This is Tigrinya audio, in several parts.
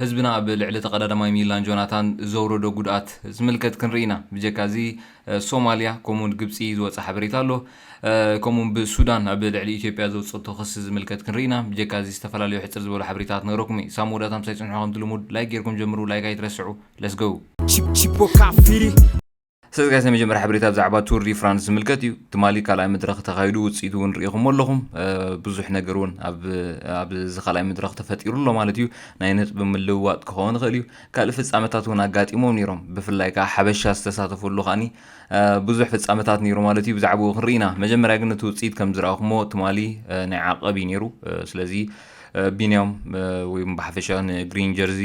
ህዝብና ብልዕሊ ተቀዳዳማይ ሚላን ጆናታን ዘውረዶ ጉድኣት ዝምልከት ክንርኢና ብጀካዚ ሶማልያ ከምኡውን ግብፂ ዝወፀ ሓበሬታ ኣሎ ከምኡውን ብሱዳን ኣብ ልዕሊ ኢትዮጵያ ዘውፅቶ ክስ ዝምልከት ክንርኢና ብጀካዚ ዝተፈላለዩ ሕፅር ዝበሉ ሓበሬታት ነግረኩም እየ ሳብ መወዳእታ ምሳይ ፅንሑ ከምቲ ልሙድ ላይክ ጌርኩም ጀምሩ ላይክ ኣይትረስዑ ለስ ጎ ስለዚ መጀመርያ ሓበሬታ ብዛዕባ ቱር ዲ ፍራንስ ዝምልከት እዩ ትማሊ ካልኣይ መድረክ ተኻይዱ ውፅኢቱ እውን ርኢኹም ኣለኹም ብዙሕ ነገር እውን ኣብ እዚ ካልኣይ መድረክ ተፈጢሩ ኣሎ ማለት እዩ ናይ ነጥቢ ምልውዋጥ ክኸውን ይኽእል እዩ ካልእ ፍፃመታት እውን ኣጋጢሞም ነይሮም ብፍላይ ከዓ ሓበሻ ዝተሳተፈሉ ከዓኒ ብዙሕ ፍፃመታት ነይሩ ማለት እዩ ብዛዕባ ክንርኢና መጀመርያ ግን እቲ ውፅኢት ከም ዝረኣኹሞ ትማሊ ናይ ዓቐብ እዩ ነይሩ ስለዚ ቢንያም ወይ ብሓፈሻ ግሪን ጀርዚ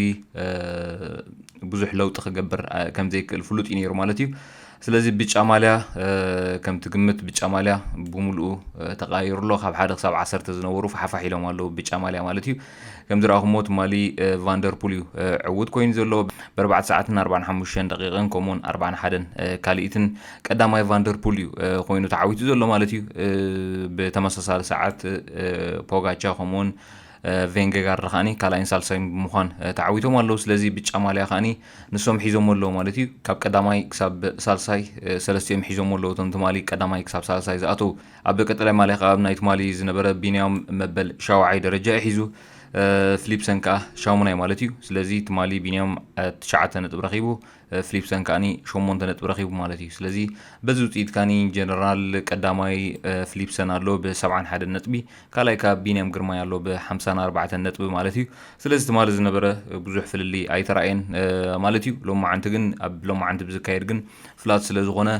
ብዙሕ ለውጢ ክገብር ከም ዘይክእል ፍሉጥ እዩ ነይሩ ማለት እዩ ስለዚ ብጫ ማልያ ከም ትግምት ብጫ ማልያ ብሙሉኡ ተቃይሩ ኣሎ ካብ 1 ክሳብ 10 ዝነበሩ ሓፋሕ ኢሎም ኣለዉ ብጫ ማልያ ማለት እዩ ከም ዝረኣኹሞ ትማሊ ቫንደርፑል እዩ ዕውት ኮይኑ ዘሎ ብ4 ሰዓትን 45 ደቂቕን ከምኡውን 41 ካልኢትን ቀዳማይ ቫንደርፑል እዩ ኮይኑ ተዓዊቱ ዘሎ ማለት እዩ ብተመሳሳሊ ሰዓት ፖጋቻ ከምኡውን ቬንጌጋር ኻኒ ካልኣይን ሳልሳይን ብምዃን ተዓዊቶም ኣለዉ ስለዚ ብጫ ማልያ ኻኒ ንሶም ሒዞም ኣለዉ ማለት እዩ ካብ ቀዳማይ ክሳብ ሳልሳይ ሰለስቲኦም ሒዞም ኣለዉ እቶም ትማሊ ቀዳማይ ክሳብ ሳልሳይ ዝኣተው ኣብ ቀጠላይ ማልያ ካብ ናይ ትማሊ ዝነበረ ቢንያም መበል 7ይ ደረጃ ሒዙ ፊሊፕሰን ከዓ 8ይ ማለት እዩ ስለዚ ትማሊ ቢንያም 9 ነጥብ ረኺቡ ፊሊፕሰን ከዓኒ 8 ነጥብ ረኺቡ ማለት እዩ ስለዚ በዚ ውፅኢት ካኒ ጀነራል ቀዳማይ ፊሊፕሰን ኣሎ ብ71 ነጥቢ ካልኣይ ካብ ቢንያም ግርማይ ኣሎ ብ54 ነጥቢ ማለት እዩ ስለዚ ትማሊ ዝነበረ ብዙሕ ፍልሊ ኣይተረኣየን ማለት እዩ ሎማዓንቲ ግን ኣብ ሎማዓንቲ ብዝካየድ ግን ፍላት ስለ ዝኾነ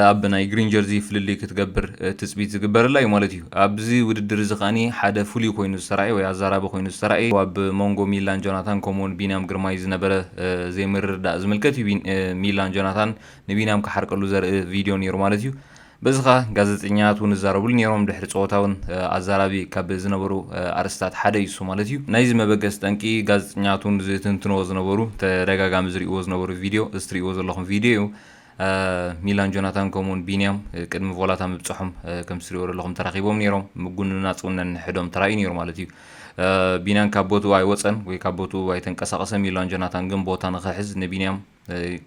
ኣብ ናይ ግሪን ጀርዚ ፍልሊ ክትገብር ትፅቢት ዝግበረላ እዩ ማለት እዩ ኣብዚ ውድድር እዚ ኻኒ ሓደ ፍሉይ ኮይኑ ዝተረኣየ ወይ ኣዘራቢ ኮይኑ ዝተረኣየ ኣብ ሞንጎ ሚላን ጆናታን ከምኡውን ቢንያም ግርማይ ዝነበረ ዘይምርዳእ ዝምልከት እዩ ሚላን ጆናታን ንቢንያም ክሓርቀሉ ዘርኢ ቪድዮ ነይሩ ማለት እዩ በዚ ኸ ጋዜጠኛት እውን ዝዛረብሉ ነይሮም ድሕሪ ፀወታ እውን ኣዘራቢ ካብ ዝነበሩ ኣርስታት ሓደ እዩ ማለት እዩ ናይዚ መበገስ ጠንቂ ጋዜጠኛት እውን ዝትንትንዎ ዝነበሩ ተደጋጋሚ ዝርእዎ ዝነበሩ ቪድዮ እዚ ትርእይዎ ዘለኹም ቪድዮ እዩ ሚላን ጆናታን ከምኡውን ቢንያም ቅድሚ ቮላታ ምብፅሖም ከም ዝሪእዎ ዘለኹም ተራኺቦም ነይሮም ምጉንናፅውነን ሕዶም ተራእዩ ነይሩ ማለት እዩ ቢንያም ካብ ቦቱ ኣይወፀን ወይ ካብ ቦቱ ኣይተንቀሳቐሰ ሚላን ጆናታን ግን ቦታ ንኽሕዝ ንቢንያም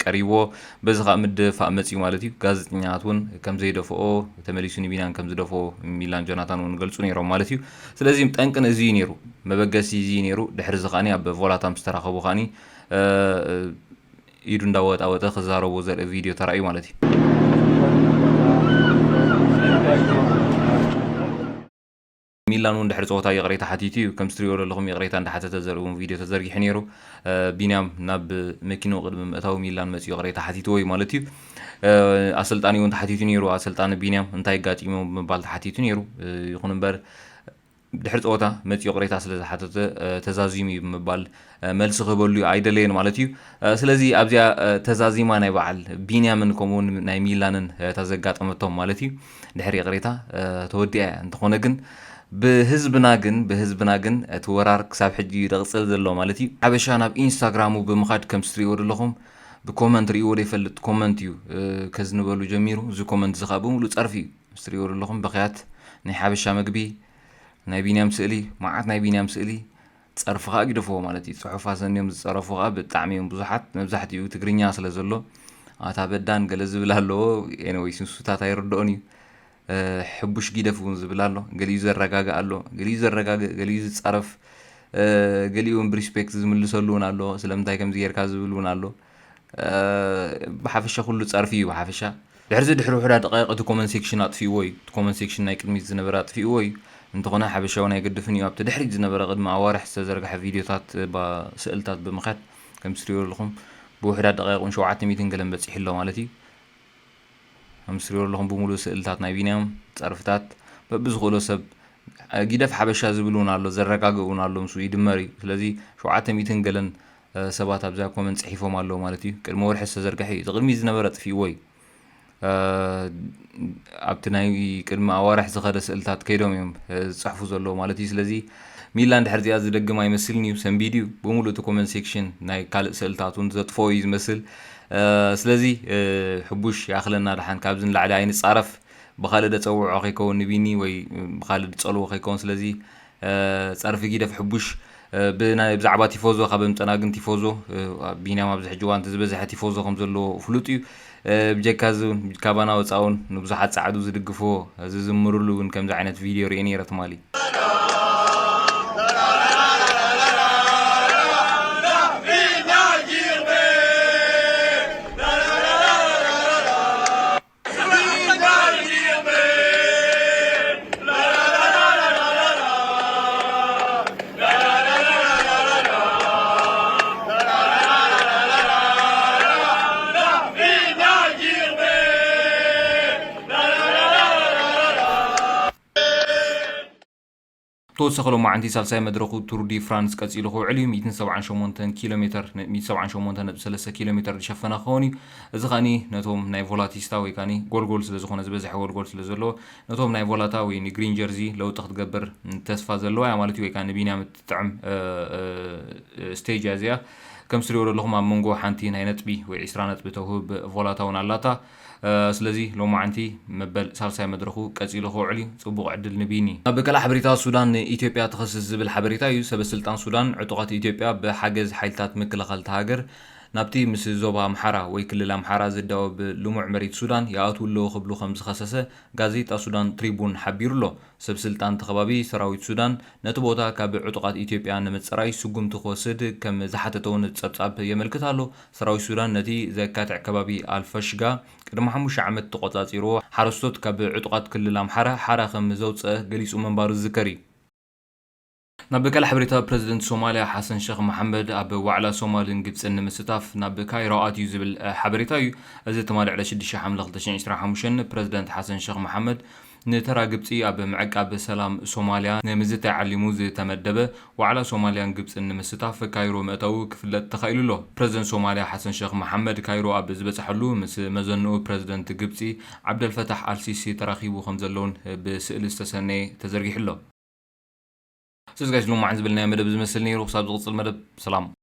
ቀሪቦ በዚ ከዓ ምድፋእ መፅዩ ማለት እዩ ጋዜጠኛት እውን ከም ዘይደፍኦ ተመሊሱ ንቢንያም ከም ዝደፍኦ ሚላን ጆናታን እውን ገልፁ ነይሮም ማለት እዩ ስለዚ ጠንቅን እዚ ነይሩ መበገሲ እዚ ነይሩ ድሕሪ እዚ ኻኒ ኣብ ቮላታ ምስተራኸቡ ኻኒ ኢዱ እንዳወጣወጠ ክዛረቡ ዘርኢ ቪድዮ ተራእዩ ማለት እዩ ሚላን እውን ድሕሪ ፀወታ የቕሬታ ሓቲቱ እዩ ከም ዝትሪእዎ ዘለኹም የቕሬታ እንዳሓተተ ዘርኢ እውን ቪድዮ ተዘርጊሑ ነይሩ ቢንያም ናብ መኪናው ቅድሚ ምእታው ሚላን መፅኡ የቕሬታ ሓቲትዎ እዩ ማለት እዩ ኣሰልጣኒ እውን ተሓቲቱ ነይሩ ኣሰልጣኒ ቢንያም እንታይ ጋጢሞ ብምባል ተሓቲቱ ነይሩ ይኹን እምበር ድሕሪ ፀወታ መፅኡ ቅሬታ ስለ ዝሓተተ ተዛዚሙ እዩ ብምባል መልሲ ክህበሉ ኣይደለየን ማለት እዩ ስለዚ ኣብዚኣ ተዛዚማ ናይ በዓል ቢንያምን ከምኡውን ናይ ሚላንን ተዘጋጠመቶም ማለት እዩ ድሕሪ ቅሬታ ተወዲኣ እንትኾነ ግን ብህዝብና ግን እቲ ወራር ክሳብ ሕጂ ይደቕፅል ዘሎ ማለት እዩ ሓበሻ ናብ ኢንስታግራሙ ብምኻድ ከም ዝትሪእዎ ዘለኹም ብኮመንት ርእይዎ ዘይፈልጥ ኮመንት እዩ ከዝንበሉ ጀሚሩ እዚ ኮመንት እዚ ከዓ ብምሉእ ፀርፊ እዩ ዝትሪእዎ ዘለኹም ብኽያት ናይ ሓበሻ መግቢ ናይ ቢንያም ስእሊ ማዓት ናይ ቢንያም ስእሊ ፀርፊ ከዓ ይደፍዎ ማለት እዩ ፅሑፋት ሰኒዮም ዝፀረፉ ከዓ ብጣዕሚ እዮም ብዙሓት መብዛሕትኡ ትግርኛ ስለ ዘሎ ኣታ በዳን ገለ ዝብል ኣለዎ ኤኒዌይስ ንሱታት ኣይርድኦን እዩ ሕቡሽ ጊደፍ እውን ዝብል ኣሎ ገሊኡ ዘረጋግእ ኣሎ ገሊኡ ዘረጋግእ ገሊኡ ዝፀረፍ ገሊኡ እውን ብሪስፔክት ዝምልሰሉ እውን ኣሎ ስለምንታይ ከምዚ ጌርካ ዝብል እውን ኣሎ ብሓፈሻ ኩሉ ፀርፊ እዩ ብሓፈሻ ድሕሪ ውሕዳት ደቂቕ እቲ ኮመንት ሴክሽን ኣጥፊእዎ እዩ እቲ ኮመንት ሴክሽን ናይ ቅድሚት ዝነበረ ኣጥፊእዎ እዩ እንተኾነ ሓበሻው ናይ ገድፍን እዩ ኣብቲ ድሕሪት ዝነበረ ቅድሚ ኣዋርሕ ዝተዘርግሐ ቪድዮታት ስእልታት ብምኻድ ከም ዝትሪእዎ ዘለኹም ብውሕዳት ደቂቕ 700 ገለን በፂሑ ኣሎ ማለት እዩ ከም ዝትሪእዎ ዘለኹም ብምሉእ ስእልታት ናይ ቢንያም ፀርፍታት በብዝኽእሎ ሰብ ጊደፍ ሓበሻ ዝብል እውን ኣሎ ዘረጋግእ እውን ኣሎ ምስ ይድመር እዩ ስለዚ 700 ገለን ሰባት ኣብዛ ኮመንት ፅሒፎም ኣለዉ ማለት እዩ ቅድሚ ወርሒ ዝተዘርግሐ እዩ ቅድሚት ዝነበረ ጥፊእዎ እዩ ኣብቲ ናይ ቅድሚ ኣዋርሕ ዝኸደ ስእልታት ከይዶም እዮም ዝፅሕፉ ዘለዉ ማለት እዩ ስለዚ ሚላን ድሕሪ እዚኣ ዝደግም ኣይመስልን እዩ ሰንቢድ እዩ ብምሉእ እቲ ኮመንት ሴክሽን ናይ ካልእ ስእልታት እውን ዘጥፎ እዩ ዝመስል ስለዚ ሕቡሽ ያኽለና ድሓን ካብዚ ንላዕሊ ኣይንፃረፍ ብኻልእ ደፀውዖ ከይከውን ንቢኒ ወይ ብኻልእ ድፀልዎ ከይከውን ስለዚ ፀርፊ ጊደፍ ሕቡሽ ብዛዕባ ቲፎዞ ካብ ምጥናግን ቲፎዞ ቢንያም ኣብዚ ሕጂ እዋን ዝበዝሐ ቲፎዞ ከም ዘለዎ ፍሉጥ እዩ ብጀካ እውን ካባና ወፃውን ንብዙሓት ፃዕዱ ዝድግፎ ዝዝምርሉ እውን ከምዚ ዓይነት ቪድዮ ርአ ነይረ ትማሊ توسخ له معنتي سالساي مدرخو تور دي فرانس قصيلو خوعلي 178 كيلومتر 178.3 كيلومتر شفنا خوني اذا خاني نتوم ناي فولاتيستا وي كاني غولغول سلازخونه زبزح غولغول سلازلو نتوم ناي فولاتا وي ني جرين جيرزي لو تخدغبر تسفا زلو يا مالتي وي كان بينام تطعم ستيج ازيا كم سريو لهم منغو حانتي ناي نطبي وي 20 نطبي توهب فولاتاون አላታ ስለዚ ሎማ ዓንቲ መበል ሳልሳይ መድረኹ ቀፂሉ ኸውዕል ጽቡቕ ዕድል ንቢኒ ኣብ ከላ ሓበሬታት ሱዳን ኢትዮጵያ ተኸስስ ዝብል ሓበሬታ እዩ ሰበስልጣን ሱዳን ዕጡቓት ኢትዮጵያ ብሓገዝ ሓይልታት ምክልኻል ተሃገር ናብቲ ምስ ዞባ ኣምሓራ ወይ ክልል ኣምሓራ ዝዳወብ ልሙዕ መሬት ሱዳን ይኣትውሎ ክብሉ ከም ዝኸሰሰ ጋዜጣ ሱዳን ትሪቡን ሓቢሩሎ ሰብስልጣን ተኸባቢ ሰራዊት ሱዳን ነቲ ቦታ ካብ ዕጡቓት ኢትዮጵያ ንምፅራይ ስጉምቲ ክወስድ ከም ዝሓተተውን ፀብጻብ የመልክት ኣሎ ሰራዊት ሱዳን ነቲ ዘካትዕ ከባቢ ኣልፈሽጋ ቅድሚ 5 ዓመት ተቆጻጺሩ ሓረስቶት ካብ ዕጡቓት ክልል ኣምሓራ ሓራ ከም ዘውፅአ ገሊጹ መንባሩ ዝዝከር እዩ نابكال حبريتا بريزيدنت سوماليا حسن شيخ محمد اب وعلى سومالين جبسن مستاف ناب كايرو اتي زبل حبريتا از تمال على 6 حمله 2025 بريزيدنت حسن شيخ محمد نترى جبسي اب معقب سلام سوماليا نمزت علمو زي تمدبه وعلى سوماليا جبسن مستاف كايرو متو كفلت تخيلوا له بريزيدنت سوماليا حسن شيخ محمد كايرو اب زبصحلو مس مزنو بريزيدنت جبسي عبد الفتاح السيسي تراخيبو خمزلون بسئل استسني تزريح له سيزغاش لو ما عند بالنا مدب زمسلني رخصه بغص المدب سلام